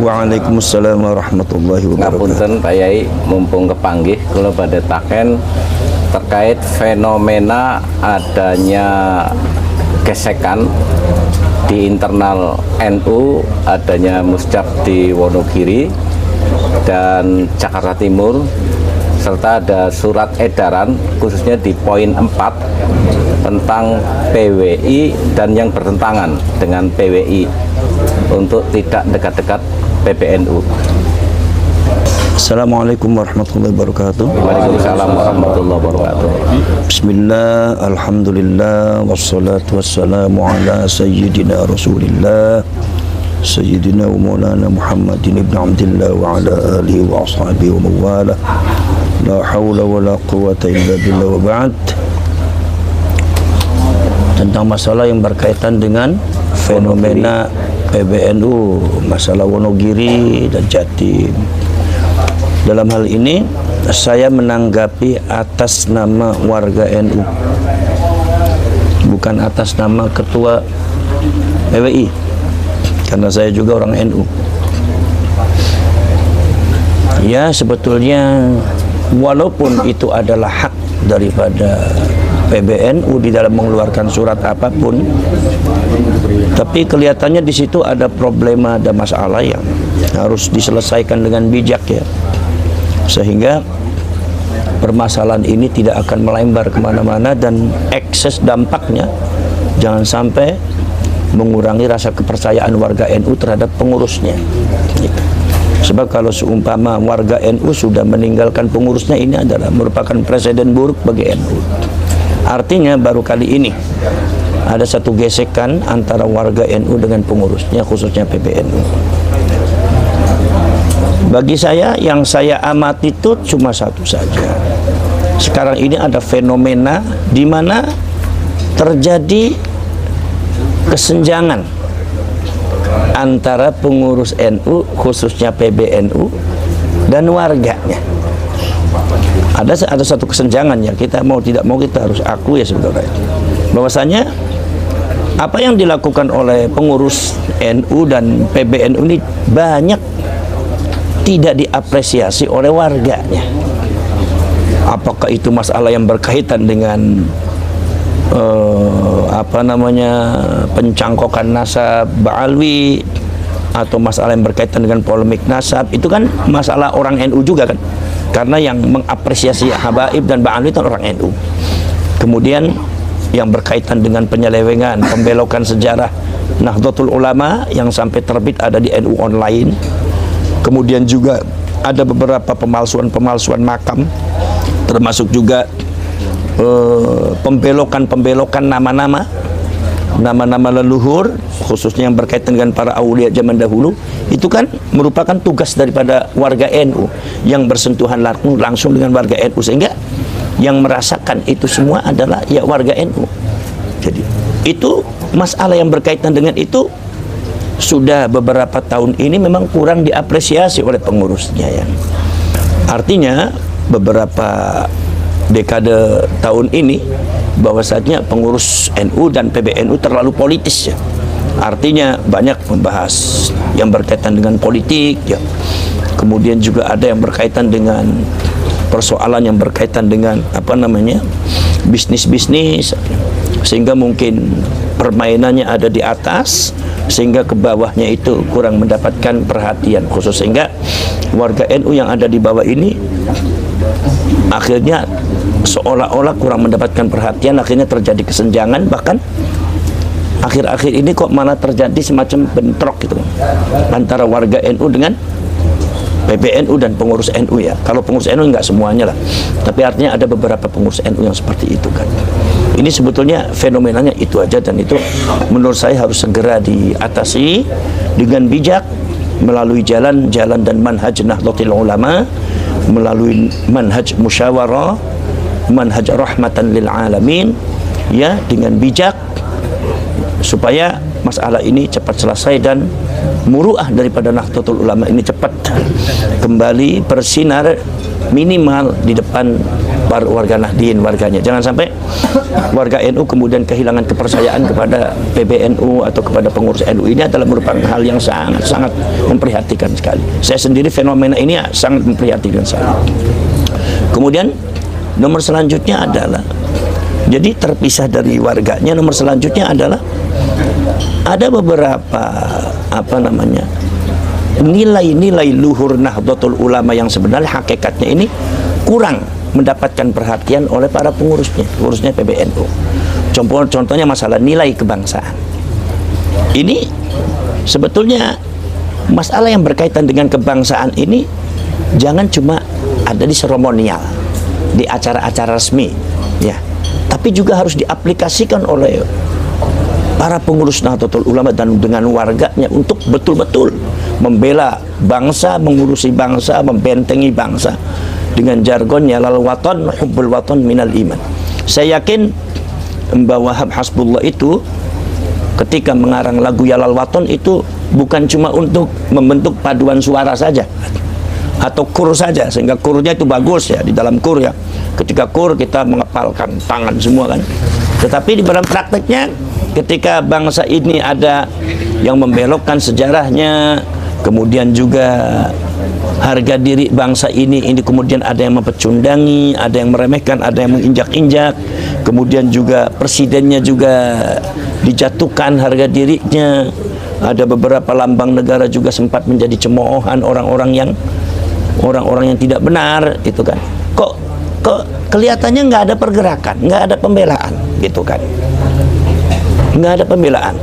Waalaikumsalam warahmatullahi wabarakatuh. Ngapunten Pak Yai, mumpung kepanggih kula badhe taken terkait fenomena adanya gesekan di internal NU, adanya musjab di Wonogiri dan Jakarta Timur, serta ada surat edaran khususnya di poin 4 tentang PWI dan yang bertentangan dengan PWI untuk tidak dekat-dekat PBNU. Assalamualaikum warahmatullahi wabarakatuh. Waalaikumsalam warahmatullahi wabarakatuh. Bismillah, alhamdulillah, wassalatu wassalamu ala sayyidina rasulillah Sayyidina wa maulana Muhammadin ibn Abdillah wa ala alihi wa ashabihi wa mawala. La hawla wa la quwata illa billah wa ba'd. Tentang masalah yang berkaitan dengan fenomena PBNU, masalah Wonogiri dan Jatim. Dalam hal ini saya menanggapi atas nama warga NU, bukan atas nama ketua PWI, karena saya juga orang NU. Ya, sebetulnya walaupun itu adalah hak daripada PBNU di dalam mengeluarkan surat apapun, tapi kelihatannya di situ ada problema, ada masalah yang harus diselesaikan dengan bijak, ya, sehingga permasalahan ini tidak akan melembar kemana-mana dan ekses dampaknya jangan sampai mengurangi rasa kepercayaan warga NU terhadap pengurusnya. Sebab kalau seumpama warga NU sudah meninggalkan pengurusnya, ini adalah merupakan presiden buruk bagi NU. Artinya baru kali ini ada satu gesekan antara warga NU dengan pengurusnya, khususnya PBNU. Bagi saya, yang saya amati itu cuma satu saja. Sekarang ini ada fenomena di mana terjadi kesenjangan antara pengurus NU, khususnya PBNU, dan warganya. Ada satu kesenjangan, ya, kita mau tidak mau kita harus akui, ya, sebenarnya bahwasanya apa yang dilakukan oleh pengurus NU dan PBNU ini banyak tidak diapresiasi oleh warganya. Apakah itu masalah yang berkaitan dengan pencangkokan nasab Ba'alwi, atau masalah yang berkaitan dengan polemik nasab, itu kan masalah orang NU juga, kan, karena yang mengapresiasi Habaib dan Ba'alwi itu orang NU. Kemudian yang berkaitan dengan penyelewengan, pembelokan sejarah Nahdlatul Ulama yang sampai terbit ada di NU online. Kemudian juga ada beberapa pemalsuan makam, termasuk juga pembelokan nama-nama leluhur, khususnya yang berkaitan dengan para aulia zaman dahulu. Itu kan merupakan tugas daripada warga NU yang bersentuhan langsung dengan warga NU, sehingga yang merasakan itu semua adalah ya warga NU. Jadi itu masalah yang berkaitan dengan itu sudah beberapa tahun ini memang kurang diapresiasi oleh pengurusnya, ya. Artinya beberapa dekade tahun ini bahwasanya pengurus NU dan PBNU terlalu politis, ya. Artinya banyak membahas yang berkaitan dengan politik, ya. Kemudian juga ada yang berkaitan dengan persoalan yang berkaitan dengan bisnis-bisnis, sehingga mungkin permainannya ada di atas, sehingga ke bawahnya itu kurang mendapatkan perhatian khusus, sehingga warga NU yang ada di bawah ini akhirnya seolah-olah kurang mendapatkan perhatian, akhirnya terjadi kesenjangan. Bahkan akhir-akhir ini kok malah terjadi semacam bentrok gitu antara warga NU dengan PBNU dan pengurus NU, ya. Kalau pengurus NU enggak semuanya lah, tapi artinya ada beberapa pengurus NU yang seperti itu, kan. Ini sebetulnya fenomenanya itu aja, dan itu menurut saya harus segera diatasi dengan bijak melalui jalan dan manhaj Nahdlatul Ulama, melalui manhaj musyawarah, manhaj rahmatan lil alamin, ya, dengan bijak, supaya masalah ini cepat selesai dan muruah daripada Nahdlatul Ulama ini cepat kembali bersinar minimal di depan warga Nahdien, warganya. Jangan sampai warga NU kemudian kehilangan kepercayaan kepada PBNU atau kepada pengurus NU. Ini adalah merupakan hal yang sangat memprihatinkan sekali. Saya sendiri fenomena ini sangat memprihatinkan sekali. Kemudian nomor selanjutnya adalah, jadi terpisah dari warganya, nomor selanjutnya adalah ada beberapa nilai-nilai luhur Nahdlatul Ulama yang sebenarnya hakikatnya ini kurang mendapatkan perhatian oleh para pengurusnya PBNU. Contohnya masalah nilai kebangsaan. Ini sebetulnya masalah yang berkaitan dengan kebangsaan ini jangan cuma ada di seremonial, di acara-acara resmi, ya, tapi juga harus diaplikasikan oleh para pengurus Nahdlatul Ulama dan dengan warganya untuk betul-betul membela bangsa, mengurusi bangsa, membentengi bangsa. Dengan jargonnya lal watan hubbul watan minal iman. Saya yakin Mbah Wahab Hasbullah itu ketika mengarang lagu Ya Lal Waton itu bukan cuma untuk membentuk paduan suara saja atau kur saja, sehingga kurnya itu bagus ya, di dalam kur ya. Ketika kur kita mengepalkan tangan semua kan. Tetapi di dalam prakteknya ketika bangsa ini ada yang membelokkan sejarahnya, kemudian juga harga diri bangsa ini kemudian ada yang mempecundangi, ada yang meremehkan, ada yang menginjak-injak, kemudian juga presidennya juga dijatuhkan harga dirinya, ada beberapa lambang negara juga sempat menjadi cemoohan orang-orang yang tidak benar, itu kan. Kok kelihatannya nggak ada pergerakan, nggak ada pembelaan, gitu kan. Nggak ada pembelaan.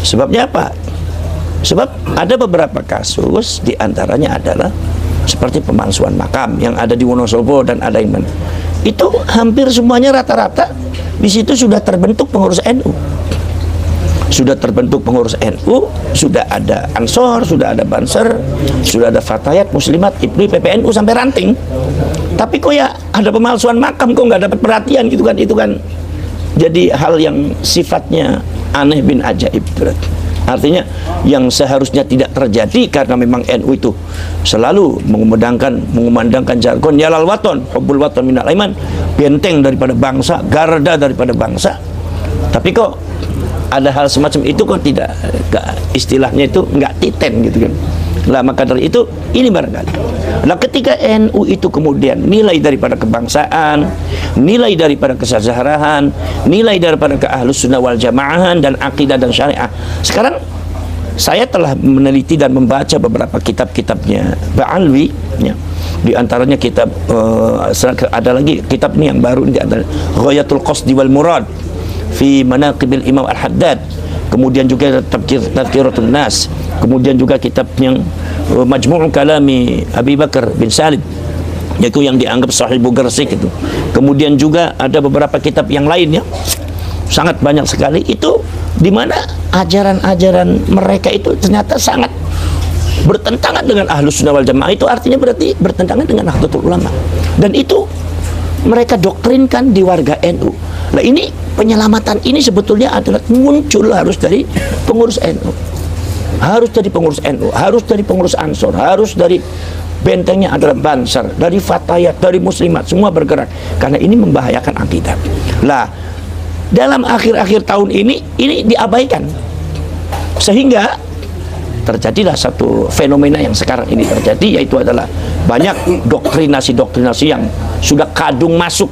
Sebabnya apa? Sebab ada beberapa kasus, diantaranya adalah seperti pemalsuan makam yang ada di Wonosobo dan ada yang itu hampir semuanya rata-rata di situ sudah terbentuk pengurus NU. Sudah terbentuk pengurus NU, sudah ada Ansor, sudah ada Banser, sudah ada Fatayat, Muslimat, IPRI, PPNU sampai ranting. Tapi kok ya ada pemalsuan makam, kok nggak dapat perhatian gitu kan? Itu kan jadi hal yang sifatnya aneh bin ajaib. Artinya yang seharusnya tidak terjadi karena memang NU itu selalu mengumandangkan jargon Ya Lal Waton hubbul watan minal iman, benteng daripada bangsa, garda daripada bangsa. Tapi kok ada hal semacam itu kok tidak, istilahnya itu nggak titen gitu kan. Lah maka dari itu ini barangkali. Nah ketika NU itu kemudian nilai daripada kebangsaan, nilai daripada kesejahteraan, nilai daripada keahlus sunnah wal jamaahan dan akidah dan syariah. Sekarang saya telah meneliti dan membaca beberapa kitab-kitabnya Ba'alwi, ya. Di antaranya kitab ada lagi kitab ini yang baru, ini adalah Ghayatul Qasdi wal Murad fi Manaqibil Imam Al-Haddad. Kemudian juga Tadhkiratun Nas, kemudian juga kitab yang Majmu' Kalami Abi Bakar bin Salid, yaitu yang dianggap Sahih Bugarsik itu. Kemudian juga ada beberapa kitab yang lainnya, sangat banyak sekali itu, di mana ajaran-ajaran mereka itu ternyata sangat bertentangan dengan Ahlus Sunnah wal Jamaah. Itu artinya berarti bertentangan dengan Nahdlatul Ulama, dan itu mereka doktrinkan di warga NU. Nah ini penyelamatan ini sebetulnya adalah muncul harus dari pengurus NU, harus dari pengurus NU, harus dari pengurus Ansor, harus dari bentengnya adalah Banser, dari Fatayat, dari Muslimat, semua bergerak karena ini membahayakan akidah. Lah dalam akhir-akhir tahun ini diabaikan, sehingga terjadilah satu fenomena yang sekarang ini terjadi, yaitu adalah banyak doktrinasi-doktrinasi yang sudah kadung masuk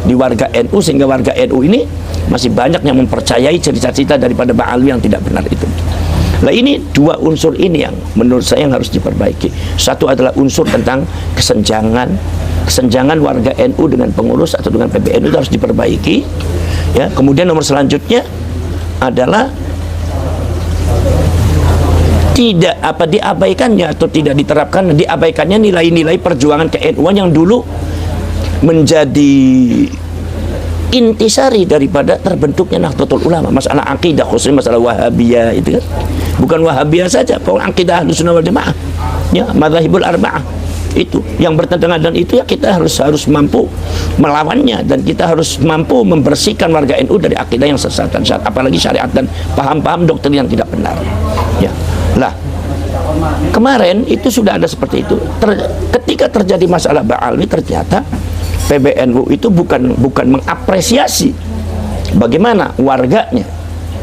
di warga NU, sehingga warga NU ini masih banyak yang mempercayai cerita-cerita daripada Ba'alwi yang tidak benar itu. Nah ini dua unsur ini yang menurut saya yang harus diperbaiki. Satu adalah unsur tentang kesenjangan warga NU dengan pengurus atau dengan PBNU itu harus diperbaiki, ya. Kemudian nomor selanjutnya adalah tidak diabaikannya atau tidak diterapkan, diabaikannya nilai-nilai perjuangan ke-NU-an yang dulu menjadi intisari daripada terbentuknya Nahdlatul Ulama. Masalah akidah, khususnya masalah Wahabiyah itu kan, bukan Wahabiyah saja, pokoknya akidah Ahlus Sunnah wal Jamaah, ya, madzhabul arba'ah itu yang bertentangan, dan itu ya kita harus mampu melawannya, dan kita harus mampu membersihkan warga NU dari akidah yang sesat dan syariat, apalagi syariat dan paham-paham doktrin yang tidak benar, ya. Lah kemarin itu sudah ada seperti itu. Ketika terjadi masalah Ba'alwi, ternyata PBNU itu bukan mengapresiasi bagaimana warganya,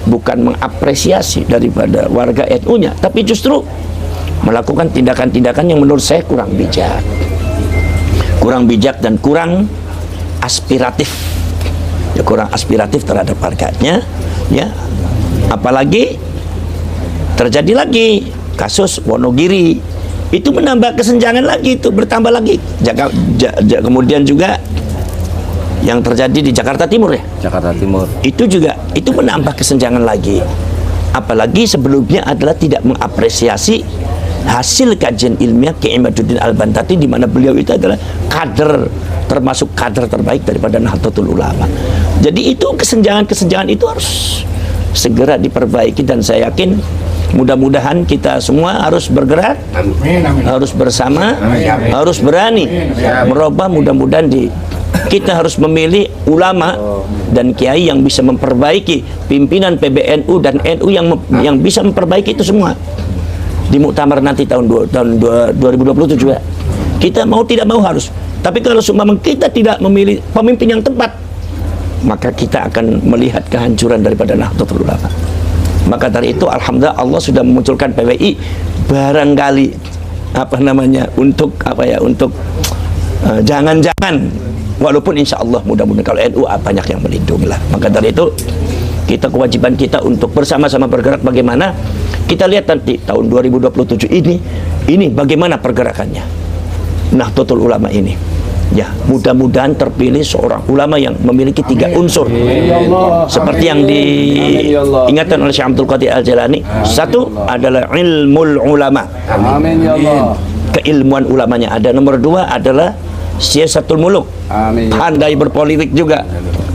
bukan mengapresiasi daripada warga NU-nya, tapi justru melakukan tindakan-tindakan yang menurut saya kurang bijak dan kurang aspiratif, ya, kurang aspiratif terhadap warganya, ya. Apalagi terjadi lagi kasus Wonogiri, itu menambah kesenjangan lagi, itu bertambah lagi. Kemudian juga yang terjadi di Jakarta Timur, ya, Jakarta Timur itu juga itu menambah kesenjangan lagi. Apalagi sebelumnya adalah tidak mengapresiasi hasil kajian ilmiah Kiai Imaduddin Al-Bantati, di mana beliau itu adalah termasuk kader terbaik daripada Nahdlatul Ulama. Jadi itu kesenjangan itu harus segera diperbaiki, dan saya yakin mudah-mudahan kita semua harus bergerak, harus bersama, harus berani merubah. Mudah-mudahan kita harus memilih ulama dan kiai yang bisa memperbaiki pimpinan PBNU dan NU yang bisa memperbaiki itu semua di muktamar nanti tahun 2027 juga. Kita mau tidak mau harus. Tapi kalau seumpama kita tidak memilih pemimpin yang tepat, maka kita akan melihat kehancuran daripada Nahdlatul Ulama. Maka dari itu alhamdulillah Allah sudah memunculkan PWI barangkali untuk jangan-jangan, walaupun insya Allah mudah-mudahan kalau NU banyak yang melindungi lah. Maka dari itu kewajiban kita untuk bersama-sama bergerak. Bagaimana kita lihat nanti tahun 2027 ini bagaimana pergerakannya Nahdlatul Ulama ini. Ya, mudah-mudahan terpilih seorang ulama yang memiliki 3 unsur seperti yang diingatkan oleh Syekh Abdul Qadir Al-Jalani. Satu adalah ilmul ulama, keilmuan ulamanya ada. Nomor 2 adalah siyasatul muluk, pandai berpolitik juga.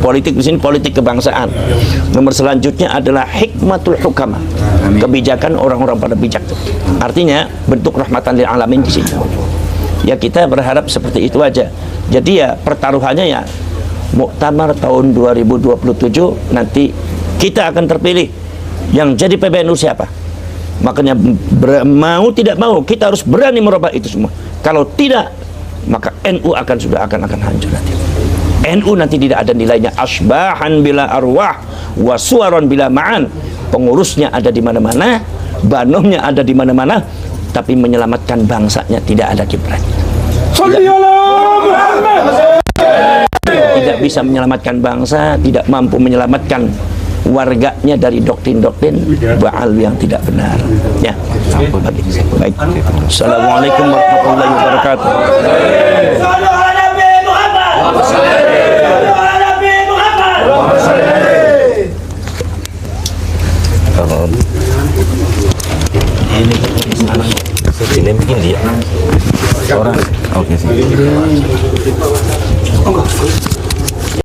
Politik di sini politik kebangsaan. Nomor selanjutnya adalah hikmatul hukama, kebijakan orang-orang pada bijak. Artinya bentuk rahmatan lil alamin di sini. Ya, kita berharap seperti itu aja. Jadi ya pertaruhannya ya muktamar tahun 2027 nanti kita akan terpilih yang jadi PBNU siapa. Makanya mau tidak mau kita harus berani merubah itu semua. Kalau tidak, maka NU akan hancur nanti. NU nanti tidak ada nilainya. Asbahan bila arwah wa suwaron bila ma'an. Pengurusnya ada di mana-mana, banomnya ada di mana-mana, tapi menyelamatkan bangsanya tidak ada kibrat. Tidak bisa menyelamatkan bangsa, tidak mampu menyelamatkan warganya dari doktrin-doktrin baal yang tidak benar. Ya, baik. Assalamualaikum warahmatullahi wabarakatuh. ini bikin dia orang. Oke sih.